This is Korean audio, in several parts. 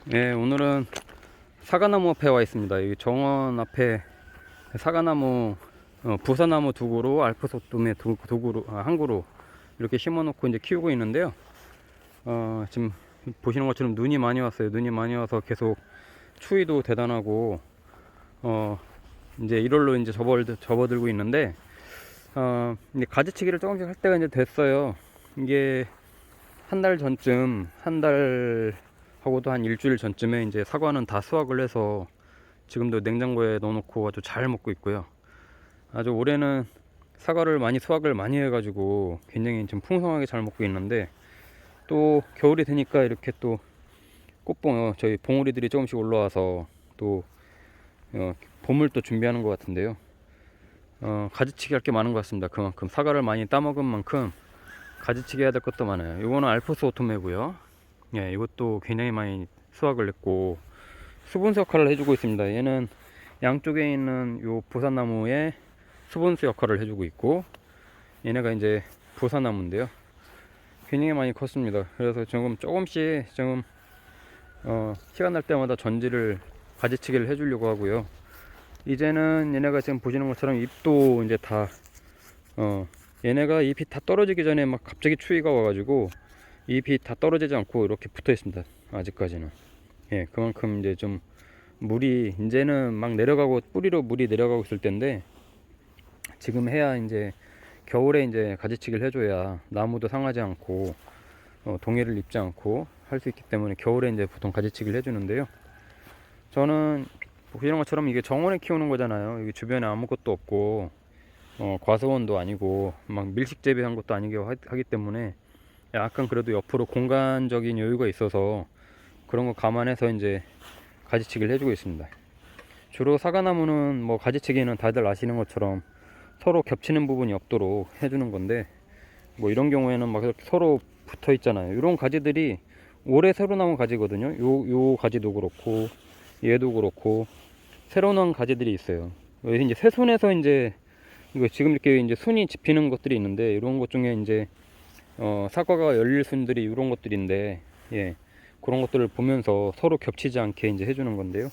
네, 오늘은 사과나무 앞에 와 있습니다. 이 정원 앞에 사과나무, 부사나무 두 그루, 알프소돔에 두 그루, 한 그루 이렇게 심어놓고 이제 키우고 있는데요. 지금 보시는 것처럼 눈이 많이 왔어요. 눈이 많이 와서 계속 추위도 대단하고, 이제 1월로 이제 접어들고 있는데, 이제 가지치기를 조금씩 할 때가 이제 됐어요. 이게 한 달 전쯤, 한 달 하고도 한 일주일 전쯤에 이제 사과는 다 수확을 해서 지금도 냉장고에 넣어놓고 아주 잘 먹고 있고요. 아주 올해는 사과를 많이 수확을 많이 해가지고 굉장히 좀 풍성하게 잘 먹고 있는데, 또 겨울이 되니까 이렇게 또 저희 봉우리들이 조금씩 올라와서 또 봄을 또 준비하는 것 같은데요. 가지치기 할 게 많은 것 같습니다. 그만큼 사과를 많이 따먹은 만큼 가지치기 해야 될 것도 많아요. 이거는 알프스 오토메고요. 예, 이것도 굉장히 많이 수확을 했고 수분수 역할을 해주고 있습니다. 얘는 양쪽에 있는 요 부산나무에 수분수 역할을 해주고 있고, 얘네가 이제 부산나무인데요. 굉장히 많이 컸습니다. 그래서 조금씩 시간 날 때마다 가지치기를 해주려고 하고요. 이제는 얘네가 지금 보시는 것처럼 잎도 이제 얘네가 잎이 다 떨어지기 전에 막 갑자기 추위가 와가지고 잎이 다 떨어지지 않고 이렇게 붙어 있습니다. 아직까지는. 예, 그만큼 이제 좀 물이 이제는 막 내려가고 뿌리로 물이 내려가고 있을 텐데, 지금 해야 이제 겨울에 이제 가지치기를 해줘야 나무도 상하지 않고 동해를 입지 않고 할 수 있기 때문에 겨울에 이제 보통 가지치기를 해주는데요. 저는 이런 것처럼 이게 정원에 키우는 거잖아요. 이게 주변에 아무것도 없고 과수원도 아니고 막 밀식 재배한 것도 아니고 하기 때문에 약간 그래도 옆으로 공간적인 여유가 있어서 그런 거 감안해서 이제 가지치기를 해주고 있습니다. 주로 사과나무는 뭐 가지치기는 다들 아시는 것처럼 서로 겹치는 부분이 없도록 해주는 건데, 뭐 이런 경우에는 막 이렇게 서로 붙어 있잖아요. 이런 가지들이 올해 새로 나온 가지거든요. 요 가지도 그렇고 얘도 그렇고 새로 나온 가지들이 있어요. 여기 이제 새순에서 이제 이거 지금 이렇게 이제 순이 집히는 것들이 있는데, 이런 것 중에 이제 사과가 열릴 순들이 이런 것들인데, 예, 그런 것들을 보면서 서로 겹치지 않게 이제 해주는 건데요.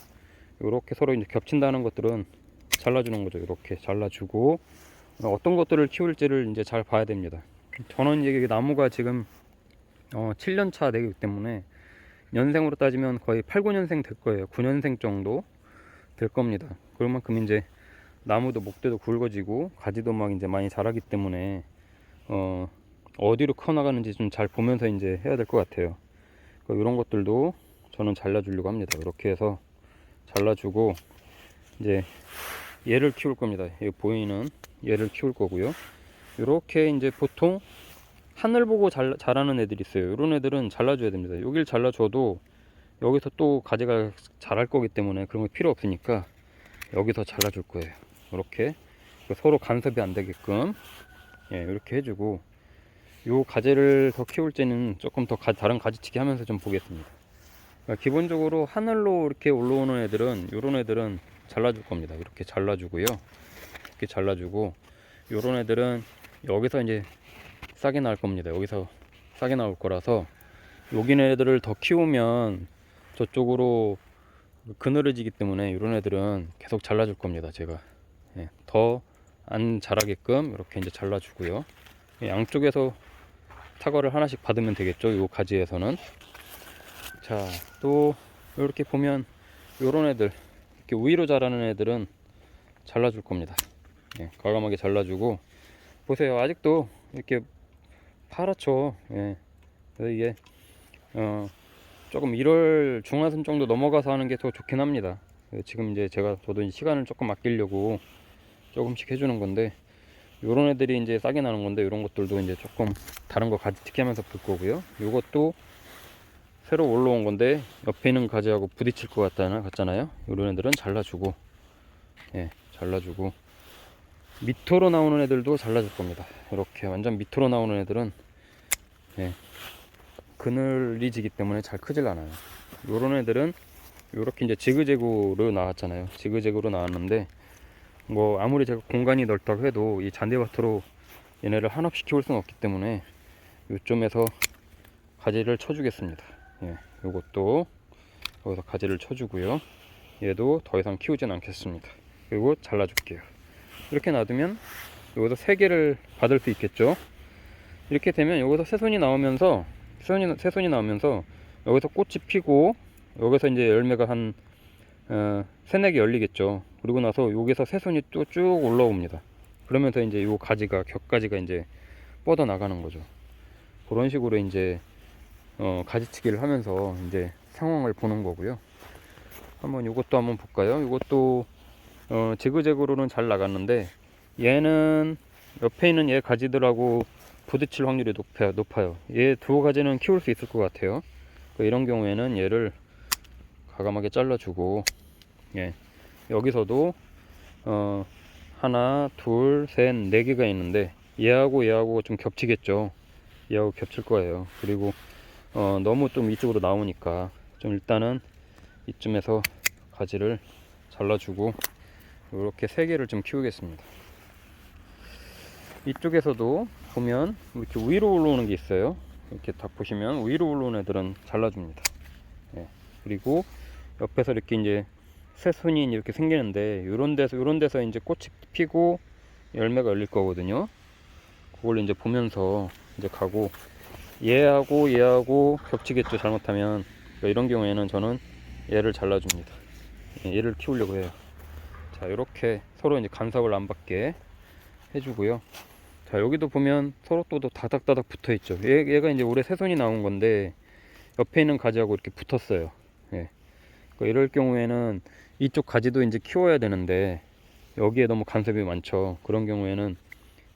이렇게 서로 이제 겹친다는 것들은 잘라주는 거죠. 이렇게 잘라주고 어떤 것들을 키울지를 이제 잘 봐야 됩니다. 저는 이제 나무가 지금 7년 차 되기 때문에 연생으로 따지면 거의 8, 9년생 될 거예요. 9년생 정도 될 겁니다. 그만큼 이제 나무도 목대도 굵어지고 가지도 막 이제 많이 자라기 때문에 어디로 커나가는지 좀 잘 보면서 이제 해야 될 것 같아요. 이런 것들도 저는 잘라주려고 합니다. 이렇게 해서 잘라주고 이제 얘를 키울 겁니다. 여기 보이는 얘를 키울 거고요. 이렇게 이제 보통 하늘 보고 자라는 애들이 있어요. 이런 애들은 잘라줘야 됩니다. 여길 잘라줘도 여기서 또 가지가 자랄 거기 때문에 그런 거 필요 없으니까 여기서 잘라줄 거예요. 이렇게 서로 간섭이 안 되게끔, 예, 이렇게 해주고, 요 가지를 더 키울지는 조금 더 다른 가지치기 하면서 좀 보겠습니다. 그러니까 기본적으로 하늘로 이렇게 올라오는 애들은, 요런 애들은 잘라줄 겁니다. 이렇게 잘라주고요. 이렇게 잘라주고, 요런 애들은 여기서 이제 싹이 날 겁니다. 여기서 싹이 나올 거라서 여기 애들을 더 키우면 저쪽으로 그늘해지기 때문에 이런 애들은 계속 잘라줄 겁니다. 제가, 예, 더 안 자라게끔 이렇게 이제 잘라주고요. 양쪽에서 사과를 하나씩 받으면 되겠죠. 요 가지에서는. 자, 또 이렇게 보면 요런 애들, 이렇게 위로 자라는 애들은 잘라줄 겁니다. 예, 과감하게 잘라주고, 보세요. 아직도 이렇게 파랗죠. 예. 그래서 이게 조금 1월 중하순 정도 넘어가서 하는 게 더 좋긴 합니다. 지금 이제 저도 시간을 조금 아끼려고 조금씩 해주는 건데, 요런 애들이 이제 싹이 나는 건데, 이런 것들도 이제 조금 다른 거 가지치기 하면서 볼 거고요. 요것도 새로 올라온 건데 옆에 있는 가지하고 부딪힐 것 같잖아요. 요런 애들은 잘라주고, 예, 잘라주고, 밑으로 나오는 애들도 잘라줄 겁니다. 이렇게 완전 밑으로 나오는 애들은, 예, 그늘이 지기 때문에 잘 크질 않아요. 요런 애들은 요렇게 이제 지그재그로 나왔잖아요. 지그재그로 나왔는데, 뭐 아무리 제가 공간이 넓다고 해도 이 잔디밭으로 얘네를 한없이 키울 수는 없기 때문에 요점에서 가지를 쳐주겠습니다. 예, 요것도 여기서 가지를 쳐주고요. 얘도 더 이상 키우진 않겠습니다. 그리고 잘라줄게요. 이렇게 놔두면 여기서 3개를 받을 수 있겠죠. 이렇게 되면 여기서 새손이 나오면서 새손이 나오면서 여기서 꽃이 피고 여기서 이제 열매가 한 3-4개 열리겠죠. 그리고 나서 여기서 새손이 또 쭉 올라옵니다. 그러면서 이제 요 가지가 격가지가 이제 뻗어 나가는 거죠. 그런 식으로 이제 가지치기를 하면서 이제 상황을 보는 거고요. 한번 이것도 한번 볼까요? 이것도 지그재그로는 잘 나갔는데 얘는 옆에 있는 얘 가지들하고 부딪힐 확률이 높아요. 얘 두 가지는 키울 수 있을 것 같아요. 이런 경우에는 얘를 과감하게 잘라주고, 예, 여기서도 하나, 둘, 셋, 4개가 있는데 얘하고 좀 겹치겠죠. 얘하고 겹칠 거예요. 그리고 너무 좀 이쪽으로 나오니까 좀 일단은 이쯤에서 가지를 잘라주고 이렇게 3개를 좀 키우겠습니다. 이쪽에서도 보면 이렇게 위로 올라오는 게 있어요. 이렇게 딱 보시면 위로 올라오는 애들은 잘라줍니다. 예. 그리고 옆에서 이렇게 이제 새순이 이렇게 생기는데 요런 데서 이제 꽃이 피고 열매가 열릴 거거든요. 그걸 이제 보면서 이제 가고 얘하고 겹치겠죠, 잘못하면. 그러니까 이런 경우에는 저는 얘를 잘라줍니다. 얘를 키우려고 해요. 자, 이렇게 서로 이제 간섭을 안 받게 해주고요. 자, 여기도 보면 서로 또 다닥다닥 붙어 있죠. 얘가 이제 올해 새손이 나온 건데 옆에 있는 가지하고 이렇게 붙었어요. 예. 그러니까 이럴 경우에는 이쪽 가지도 이제 키워야 되는데 여기에 너무 간섭이 많죠. 그런 경우에는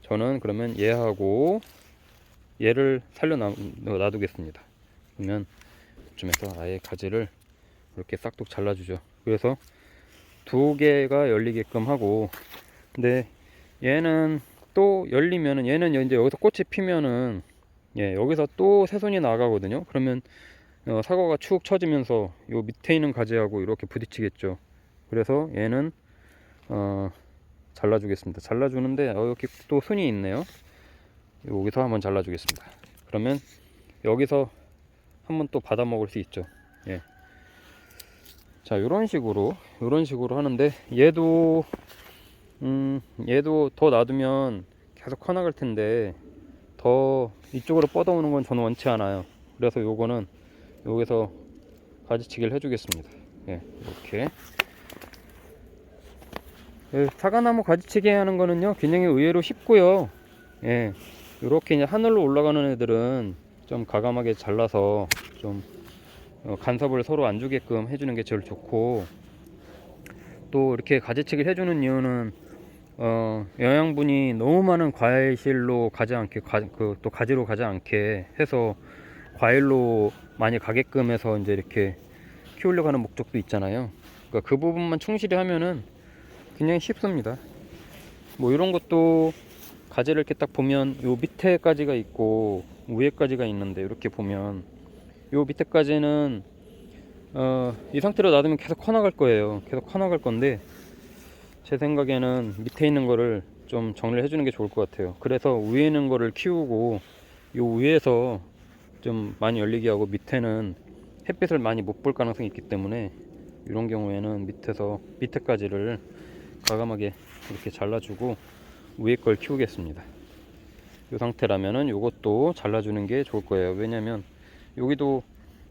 저는 그러면 얘하고 얘를 살려 놔두겠습니다. 그러면 이쯤에서 아예 가지를 이렇게 싹둑 잘라주죠. 그래서 2개가 열리게끔 하고, 근데 얘는 또 열리면은 얘는 이제 여기서 꽃이 피면은 여기서 또 새손이 나가거든요. 그러면 사과가 축 처지면서 요 밑에 있는 가지하고 이렇게 부딪히겠죠. 그래서 얘는 잘라주겠습니다. 잘라주는데 이렇게 또 순이 있네요. 여기서 한번 잘라주겠습니다. 그러면 여기서 한번 또 받아 먹을 수 있죠. 예. 자, 이런 식으로 하는데 얘도 더 놔두면 계속 커나갈 텐데 더 이쪽으로 뻗어오는 건 저는 원치 않아요. 그래서 요거는 여기서 가지치기를 해주겠습니다. 예, 이렇게. 사과나무 가지치기 하는 거는요 굉장히 의외로 쉽고요. 예, 이렇게 이제 하늘로 올라가는 애들은 좀 과감하게 잘라서 좀 간섭을 서로 안 주게끔 해주는 게 제일 좋고, 또 이렇게 가지치기를 해주는 이유는 영양분이 너무 많은 과일실로 가지 않게 또 가지로 가지 않게 해서 과일로 많이 가게끔 해서 이제 이렇게 키우려고 하는 목적도 있잖아요. 그러니까 그 부분만 충실히 하면은 굉장히 쉽습니다. 뭐 이런 것도 가지를 이렇게 딱 보면 요 밑에까지가 있고 위에까지가 있는데, 이렇게 보면 요 밑에까지는 이 상태로 놔두면 계속 커나갈 거예요. 계속 커나갈 건데 제 생각에는 밑에 있는 거를 좀 정리를 해주는 게 좋을 것 같아요. 그래서 위에 있는 거를 키우고 요 위에서 좀 많이 열리게 하고 밑에는 햇빛을 많이 못 볼 가능성이 있기 때문에 이런 경우에는 밑에까지를 과감하게 이렇게 잘라주고 위에 걸 키우겠습니다. 이 상태라면은 요것도 잘라주는 게 좋을 거예요. 왜냐면 여기도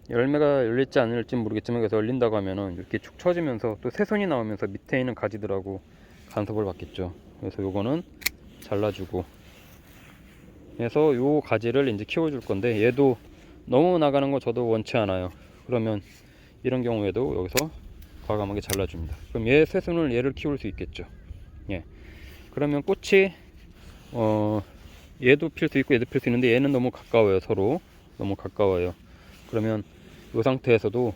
열매가 열릴지 안 열릴지 모르겠지만 여기서 열린다고 하면은 이렇게 축 처지면서 또 새손이 나오면서 밑에 있는 가지들하고 간섭을 받겠죠. 그래서 요거는 잘라주고 해서 요 가지를 이제 키워줄 건데, 얘도 너무 나가는 거 저도 원치 않아요. 그러면 이런 경우에도 여기서 과감하게 잘라줍니다. 그럼 얘 새순을 얘를 키울 수 있겠죠. 예. 그러면 꽃이 얘도 필 수 있고 얘도 필 수 있는데 얘는 너무 가까워요. 서로 너무 가까워요. 그러면 이 상태에서도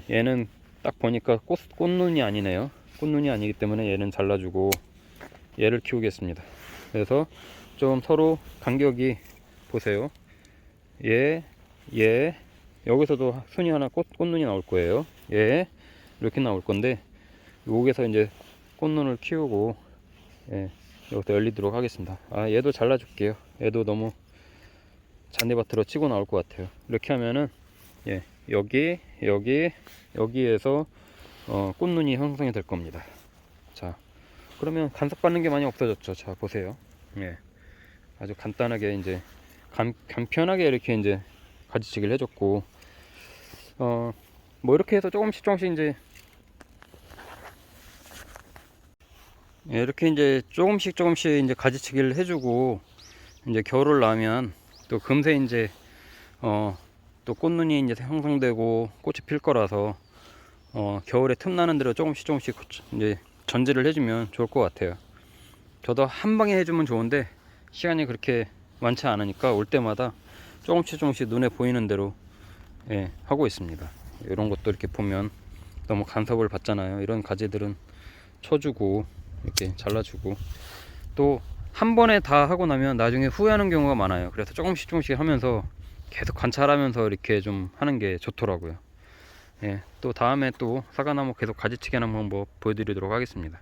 얘는 딱 보니까 꽃눈이 아니네요. 꽃눈이 아니기 때문에 얘는 잘라주고 얘를 키우겠습니다. 그래서 좀 서로 간격이 보세요. 얘 여기서도 순이 하나 꽃눈이 나올 거예요. 얘 이렇게 나올 건데 여기서 이제 꽃눈을 키우고 여기서 열리도록 하겠습니다. 얘도 잘라줄게요. 얘도 너무 잔디밭으로 치고 나올 것 같아요. 이렇게 하면은 여기에서 꽃눈이 형성이 될 겁니다. 자, 그러면 간섭받는 게 많이 없어졌죠. 자, 보세요. 예, 아주 간단하게 이제 간편하게 이렇게 이제 가지치기를 해줬고, 뭐 이렇게 해서 조금씩 이제, 예, 이렇게 이제 조금씩 이제 가지치기를 해주고, 이제 겨울을 나면 또 금세 이제 또 꽃눈이 이제 형성되고 꽃이 필 거라서 겨울에 틈나는 대로 조금씩 이제 전지를 해주면 좋을 것 같아요. 저도 한 방에 해주면 좋은데 시간이 그렇게 많지 않으니까 올 때마다 조금씩 눈에 보이는 대로, 예, 하고 있습니다. 이런 것도 이렇게 보면 너무 간섭을 받잖아요. 이런 가지들은 쳐주고 이렇게 잘라주고, 또 한 번에 다 하고 나면 나중에 후회하는 경우가 많아요. 그래서 조금씩 하면서 계속 관찰하면서 이렇게 좀 하는 게 좋더라고요. 예, 또 다음에 또 사과나무 계속 가지치기 하는 방법 보여드리도록 하겠습니다.